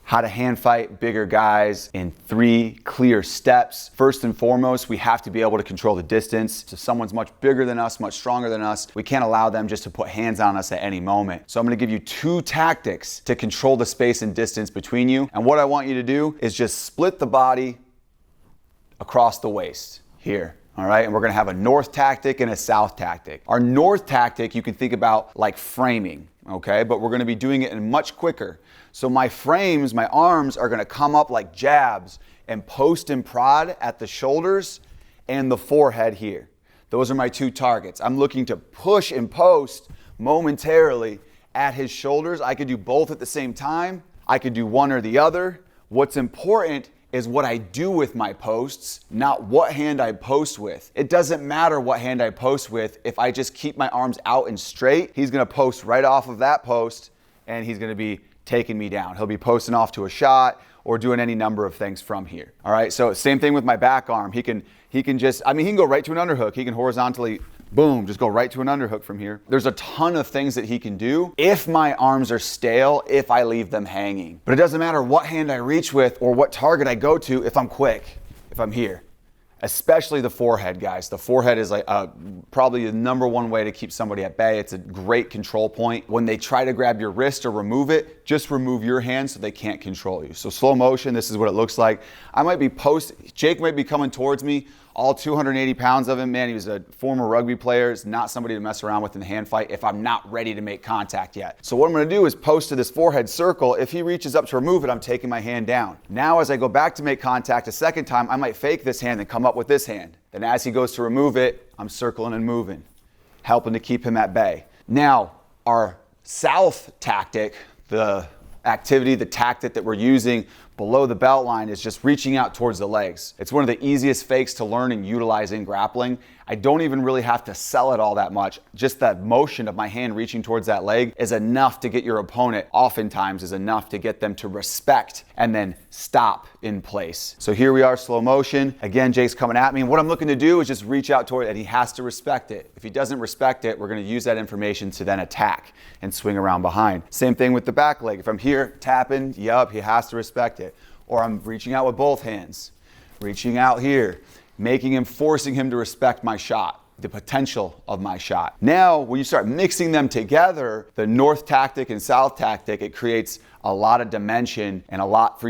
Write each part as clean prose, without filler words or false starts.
how to hand fight bigger guys in 3 clear steps. First and foremost, we have to be able to control the distance. So if someone's much bigger than us, much stronger than us, we can't allow them just to put hands on us at any moment. So I'm gonna give you 2 tactics to control the space and distance between you. And what I want you to do is just split the body across the waist here. All right, and we're gonna have a north tactic and a south tactic. Our north tactic, you can think about like framing, okay? But we're gonna be doing it in much quicker. So my frames, my arms are gonna come up like jabs and post and prod at the shoulders and the forehead here. Those are my 2 targets. I'm looking to push and post momentarily at his shoulders. I could do both at the same time. I could do one or the other. What's important is what I do with my posts, not what hand I post with. It doesn't matter what hand I post with. If I just keep my arms out and straight, he's gonna post right off of that post and he's gonna be taking me down. He'll be posting off to a shot or doing any number of things from here. All right, so same thing with my back arm. He can go right to an underhook. He can horizontally, boom, just go right to an underhook from here. There's a ton of things that he can do if my arms are stale, if I leave them hanging. But it doesn't matter what hand I reach with or what target I go to if I'm quick, if I'm here. Especially the forehead, guys. The forehead is like probably the #1 way to keep somebody at bay. It's a great control point. When they try to grab your wrist or remove it, just remove your hand so they can't control you. So slow motion, this is what it looks like. Jake might be coming towards me, all 280 pounds of him. Man, he was a former rugby player. It's not somebody to mess around with in the hand fight if I'm not ready to make contact yet. So what I'm gonna do is post to this forehead circle. If he reaches up to remove it, I'm taking my hand down. Now, as I go back to make contact a second time, I might fake this hand and come up with this hand. Then as he goes to remove it, I'm circling and moving, helping to keep him at bay. Now, our south tactic, the activity, the tactic that we're using below the belt line is just reaching out towards the legs. It's one of the easiest fakes to learn and utilize in grappling. I don't even really have to sell it all that much. Just that motion of my hand reaching towards that leg is enough to get your opponent, oftentimes is enough to get them to respect and then stop in place. So here we are, slow motion. Again, Jake's coming at me. And what I'm looking to do is just reach out toward it, and he has to respect it. If he doesn't respect it, we're gonna use that information to then attack and swing around behind. Same thing with the back leg. If I'm here tapping, yup, he has to respect it. Or I'm reaching out with both hands, reaching out here, forcing him to respect my shot, the potential of my shot. Now, when you start mixing them together, the north tactic and south tactic, it creates a lot of dimension and a lot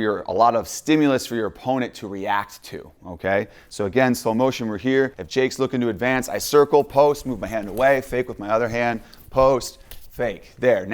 of stimulus for your opponent to react to, okay? So again, slow motion, we're here. If Jake's looking to advance, I circle, post, move my hand away, fake with my other hand, post, fake. There.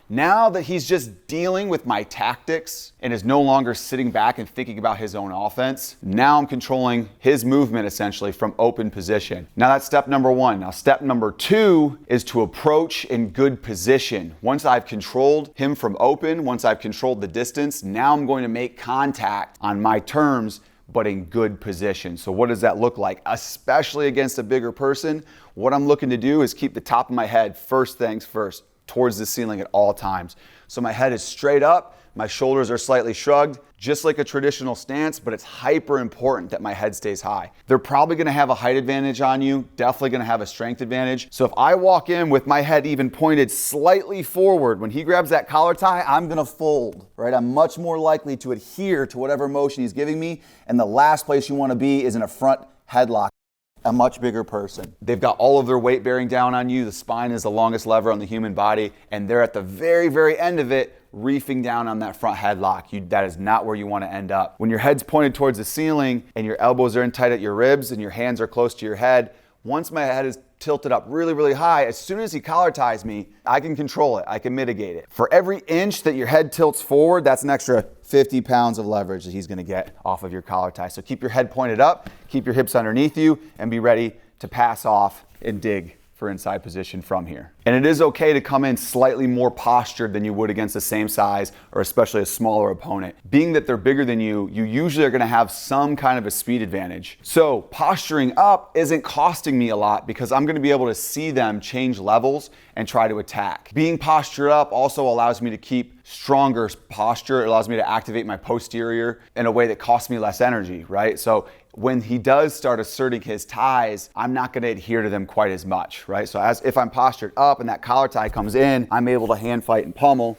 Now that he's just dealing with my tactics and is no longer sitting back and thinking about his own offense, now I'm controlling his movement essentially from open position. Now that's step #1. Now step #2 is to approach in good position. Once I've controlled him from open, once I've controlled the distance, now I'm going to make contact on my terms, but in good position. So what does that look like? Especially against a bigger person, what I'm looking to do is keep the top of my head first things first, towards the ceiling at all times. So my head is straight up, my shoulders are slightly shrugged, just like a traditional stance, but it's hyper important that my head stays high. They're probably gonna have a height advantage on you, definitely gonna have a strength advantage. So if I walk in with my head even pointed slightly forward, when he grabs that collar tie, I'm gonna fold, right? I'm much more likely to adhere to whatever motion he's giving me, and the last place you wanna be is in a front headlock. A much bigger person. They've got all of their weight bearing down on you. The spine is the longest lever on the human body, and they're at the very, very end of it, reefing down on that front headlock. That is not where you want to end up. When your head's pointed towards the ceiling and your elbows are in tight at your ribs and your hands are close to your head, once my head is tilted up really, really high, as soon as he collar ties me, I can control it, I can mitigate it. For every inch that your head tilts forward, that's an extra 50 pounds of leverage that he's gonna get off of your collar tie. So keep your head pointed up, keep your hips underneath you, and be ready to pass off and dig for inside position from here. And it is okay to come in slightly more postured than you would against the same size or especially a smaller opponent. Being that they're bigger than you, you usually are gonna have some kind of a speed advantage. So posturing up isn't costing me a lot because I'm gonna be able to see them change levels and try to attack. Being postured up also allows me to keep stronger posture. It allows me to activate my posterior in a way that costs me less energy, right? So when he does start asserting his ties, I'm not gonna adhere to them quite as much, right? So if I'm postured up and that collar tie comes in, I'm able to hand fight and pummel.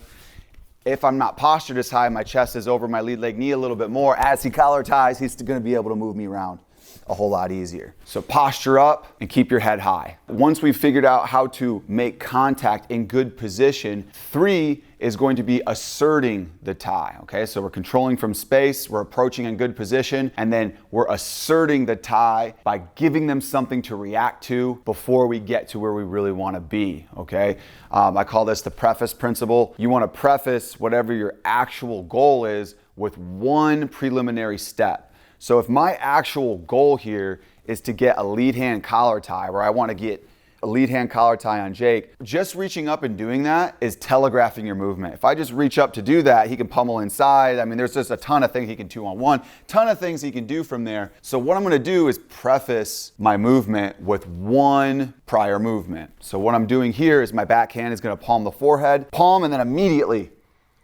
If I'm not postured as high, my chest is over my lead leg knee a little bit more. As he collar ties, he's going to be able to move me around a whole lot easier. So posture up and keep your head high. Once we've figured out how to make contact in good position, 3 is going to be asserting the tie, okay? So we're controlling from space, we're approaching in good position, and then we're asserting the tie by giving them something to react to before we get to where we really want to be, okay? I call this the preface principle. You want to preface whatever your actual goal is with one preliminary step. So if my actual goal here is to get a lead hand collar tie, where I want to get a lead hand collar tie on Jake, just reaching up and doing that is telegraphing your movement. If I just reach up to do that, he can pummel inside. I mean, there's just a ton of things he can 2-on-1, ton of things he can do from there. So what I'm going to do is preface my movement with one prior movement. So what I'm doing here is my backhand is going to palm the forehead, palm, and then immediately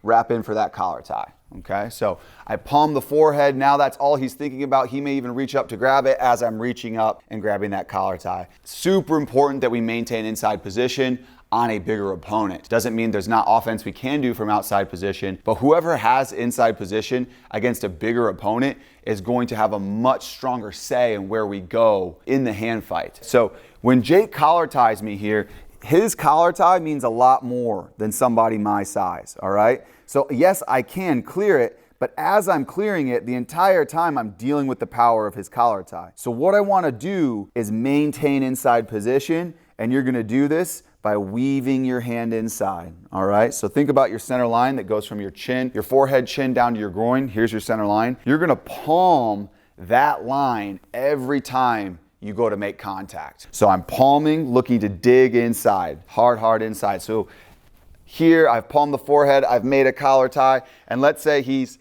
wrap in for that collar tie. Okay, so I palm the forehead. Now that's all he's thinking about. He may even reach up to grab it as I'm reaching up and grabbing that collar tie. Super important that we maintain inside position on a bigger opponent. Doesn't mean there's not offense we can do from outside position, but whoever has inside position against a bigger opponent is going to have a much stronger say in where we go in the hand fight. So when Jake collar ties me here, his collar tie means a lot more than somebody my size, all right? So yes, I can clear it, but as I'm clearing it, the entire time I'm dealing with the power of his collar tie. So what I want to do is maintain inside position, and you're going to do this by weaving your hand inside, all right? So think about your center line that goes from your chin, your forehead, chin down to your groin. Here's your center line. You're going to palm that line every time you go to make contact. So I'm palming, looking to dig inside, hard inside. So here I've palmed the forehead, I've made a collar tie, and let's say he's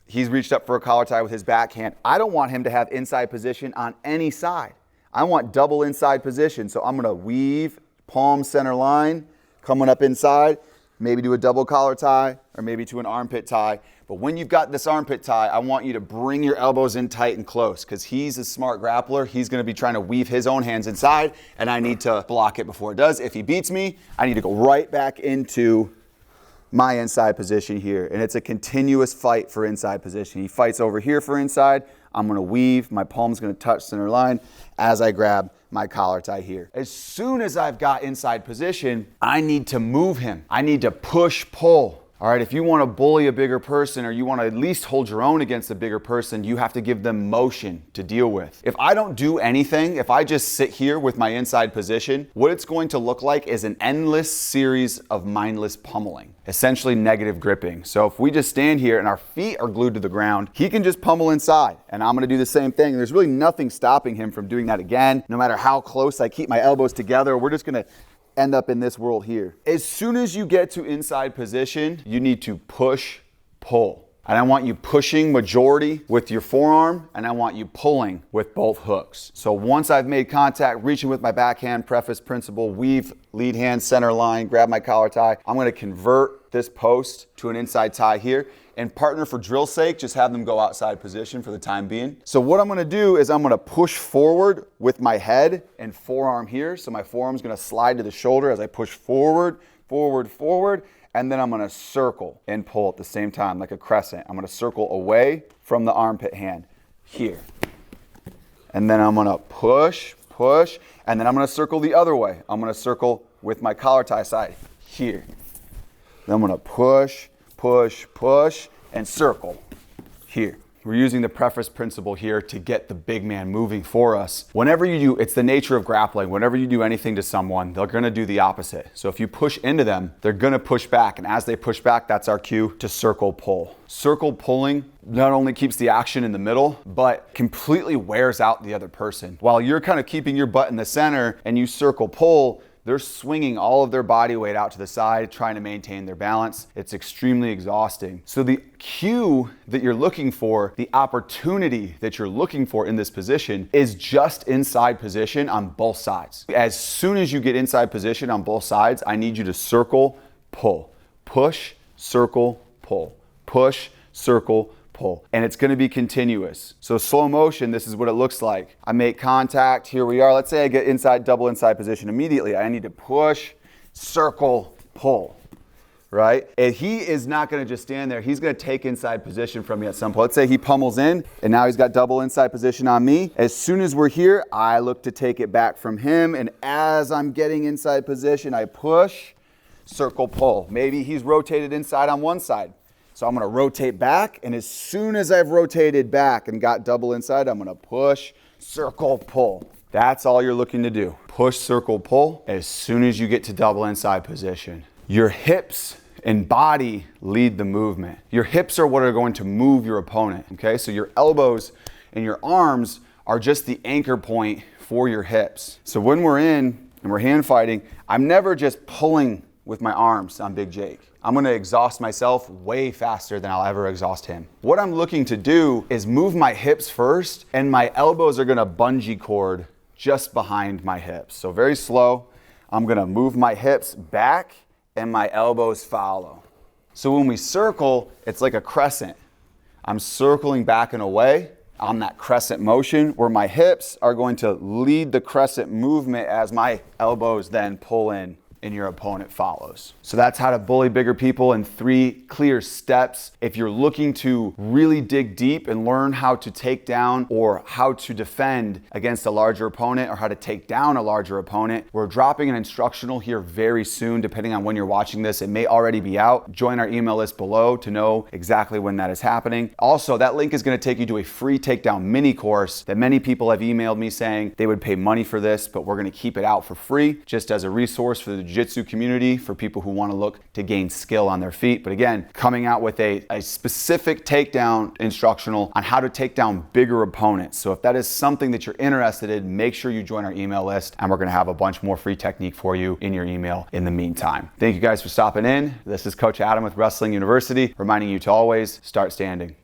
reached up for a collar tie with his backhand. I don't want him to have inside position on any side. I want double inside position. So I'm gonna weave, palm center line, coming up inside, maybe do a double collar tie, or maybe to an armpit tie. But when you've got this armpit tie, I want you to bring your elbows in tight and close, because he's a smart grappler. He's going to be trying to weave his own hands inside, and I need to block it before it does. If he beats me, I need to go right back into my inside position here. And it's a continuous fight for inside position. He fights over here for inside. I'm going to weave. My palm's going to touch center line as I grab my collar tie here. As soon as I've got inside position, I need to move him. I need to push, pull. All right, if you want to bully a bigger person, or you want to at least hold your own against a bigger person, you have to give them motion to deal with. If I don't do anything, if I just sit here with my inside position, what it's going to look like is an endless series of mindless pummeling, essentially negative gripping. So if we just stand here and our feet are glued to the ground, he can just pummel inside, and I'm going to do the same thing. There's really nothing stopping him from doing that again. No matter how close I keep my elbows together, we're just going to end up in this world here. As soon as you get to inside position, you need to push, pull. And I want you pushing majority with your forearm, and I want you pulling with both hooks. So once I've made contact, reaching with my backhand, preface principle, weave, lead hand, center line, grab my collar tie, I'm going to convert this post to an inside tie here. And partner, for drill's sake, just have them go outside position for the time being. So what I'm going to do is I'm going to push forward with my head and forearm here. So my forearm's going to slide to the shoulder as I push forward, forward, and then I'm going to circle and pull at the same time like a crescent. I'm going to circle away from the armpit hand here. And then I'm going to push, and then I'm going to circle the other way. I'm going to circle with my collar tie side here. Then I'm going to push, and circle here. We're using the preface principle here to get the big man moving for us. Whenever you do, it's the nature of grappling. Whenever you do anything to someone, they're going to do the opposite. So if you push into them, they're going to push back. And as they push back, that's our cue to circle pull. Circle pulling not only keeps the action in the middle, but completely wears out the other person. While you're kind of keeping your butt in the center and you circle pull, they're swinging all of their body weight out to the side, trying to maintain their balance. It's extremely exhausting. So the cue that you're looking for, the opportunity that you're looking for in this position is just inside position on both sides. As soon as you get inside position on both sides, I need you to circle, pull, push, circle, pull, push, circle, pull. And it's going to be continuous. So slow motion, this is what it looks like. I make contact, here we are. Let's say I get inside, double inside position immediately. I need to push, circle, pull, right? And he is not gonna just stand there. He's gonna take inside position from me at some point. Let's say he pummels in, and now he's got double inside position on me. As soon as we're here, I look to take it back from him, and as I'm getting inside position, I push, circle, pull. Maybe he's rotated inside on one side. So I'm gonna rotate back, and as soon as I've rotated back and got double inside, I'm gonna push, circle, pull. That's all you're looking to do. Push, circle, pull as soon as you get to double inside position. Your hips and body lead the movement. Your hips are what are going to move your opponent, okay? So your elbows and your arms are just the anchor point for your hips. So when we're in and we're hand fighting, I'm never just pulling with my arms on Big Jake. I'm gonna exhaust myself way faster than I'll ever exhaust him. What I'm looking to do is move my hips first, and my elbows are gonna bungee cord just behind my hips. So very slow, I'm gonna move my hips back and my elbows follow. So when we circle, it's like a crescent. I'm circling back and away on that crescent motion where my hips are going to lead the crescent movement as my elbows then pull in and your opponent follows. So that's how to bully bigger people in 3 clear steps. If you're looking to really dig deep and learn how to take down or how to defend against a larger opponent or how to take down a larger opponent, we're dropping an instructional here very soon. Depending on when you're watching this, it may already be out. Join our email list below to know exactly when that is happening. Also, that link is gonna take you to a free takedown mini course that many people have emailed me saying they would pay money for this, but we're gonna keep it out for free just as a resource for the Jiu Jitsu community, for people who want to look to gain skill on their feet. But again, coming out with a specific takedown instructional on how to take down bigger opponents. So if that is something that you're interested in, make sure you join our email list, and we're going to have a bunch more free technique for you in your email in the meantime. Thank you guys for stopping in. This is Coach Adam with Wrestling University, reminding you to always start standing.